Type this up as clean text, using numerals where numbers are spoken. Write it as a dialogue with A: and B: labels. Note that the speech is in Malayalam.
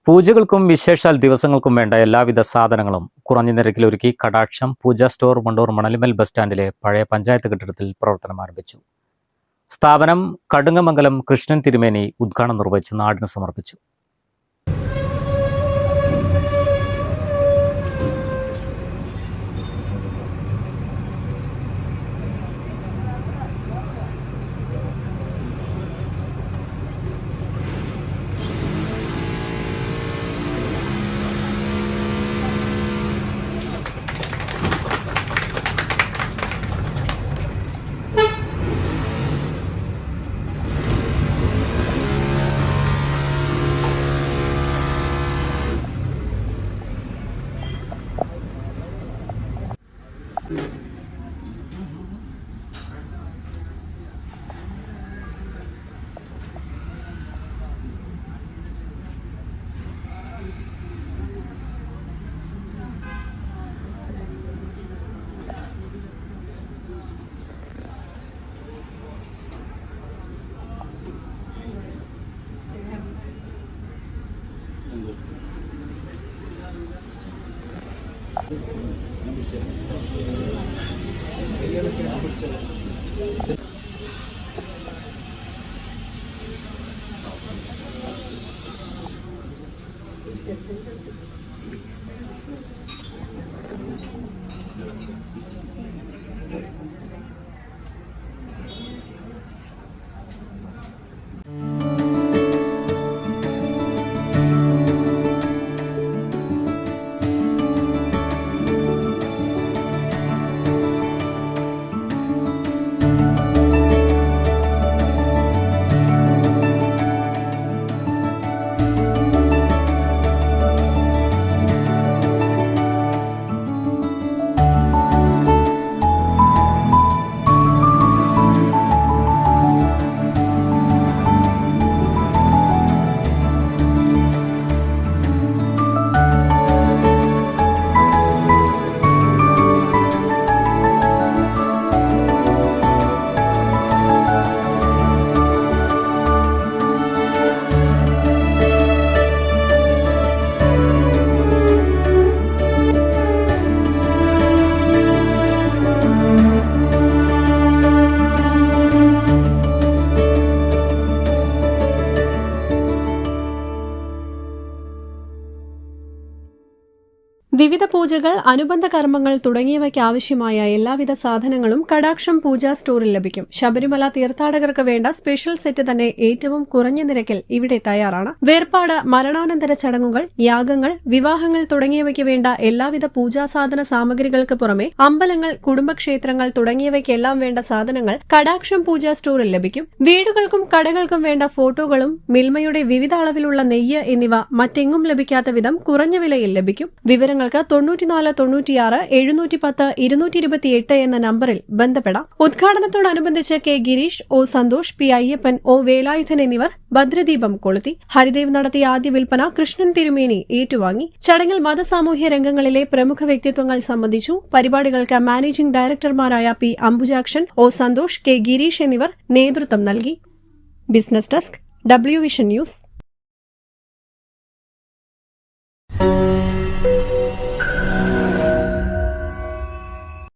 A: പൂജകൾക്കും വിശേഷാൽ ദിവസങ്ങൾക്കും വേണ്ട എല്ലാവിധ സാധനങ്ങളും കുറഞ്ഞ നിരക്കിലൊരുക്കി കടാക്ഷം പൂജ സ്റ്റോർ വണ്ടൂർ മണലിമൽ ബസ് സ്റ്റാൻഡിലെ പഴയ പഞ്ചായത്ത് കെട്ടിടത്തിൽ പ്രവർത്തനം ആരംഭിച്ചു. സ്ഥാപനം കടുങ്ങമംഗലം കൃഷ്ണൻ തിരുമേനി ഉദ്ഘാടനം നിർവഹിച്ച് നാടിന് സമർപ്പിച്ചു.
B: വിവിധ പൂജകൾ, അനുബന്ധ കർമ്മങ്ങൾ തുടങ്ങിയവയ്ക്ക് ആവശ്യമായ എല്ലാവിധ സാധനങ്ങളും കടാക്ഷം പൂജാ സ്റ്റോറിൽ ലഭിക്കും. ശബരിമല തീർത്ഥാടകർക്ക് വേണ്ട സ്പെഷ്യൽ സെറ്റ് തന്നെ ഏറ്റവും കുറഞ്ഞ നിരക്കിൽ ഇവിടെ തയ്യാറാണ്. വേർപാട്, മരണാനന്തര ചടങ്ങുകൾ, യാഗങ്ങൾ, വിവാഹങ്ങൾ തുടങ്ങിയവയ്ക്ക് വേണ്ട എല്ലാവിധ പൂജാസാധന സാമഗ്രികൾക്ക് പുറമെ അമ്പലങ്ങൾ, കുടുംബക്ഷേത്രങ്ങൾ തുടങ്ങിയവയ്ക്കെല്ലാം വേണ്ട സാധനങ്ങൾ കടാക്ഷം പൂജാ സ്റ്റോറിൽ ലഭിക്കും. വീടുകൾക്കും കടകൾക്കും വേണ്ട ഫോട്ടോകളും മിൽമയുടെ വിവിധ അളവിലുള്ള നെയ്യ് എന്നിവ മറ്റെങ്ങും ലഭിക്കാത്ത വിധം കുറഞ്ഞ വിലയിൽ ലഭിക്കും. വിവരങ്ങൾക്ക് 94 96 710 228 എന്ന നമ്പറിൽ ബന്ധപ്പെടാം. ഉദ്ഘാടനത്തോടനുബന്ധിച്ച് K Girish, O Santhosh, P Ayyappan, O Velayudhan എന്നിവർ ഭദ്രദീപം കൊളുത്തി. ഹരിദേവ് നടത്തിയ ആദ്യ വിൽപ്പന കൃഷ്ണൻ തിരുമേനി ഏറ്റുവാങ്ങി. ചടങ്ങിൽ മതസാമൂഹ്യ രംഗങ്ങളിലെ പ്രമുഖ വ്യക്തിത്വങ്ങൾ സംബന്ധിച്ചു. പരിപാടികൾക്ക് മാനേജിംഗ് ഡയറക്ടർമാരായ P Ambujakshan, O Santhosh, K Girish എന്നിവർ നേതൃത്വം നൽകി. Business desk, W vision news.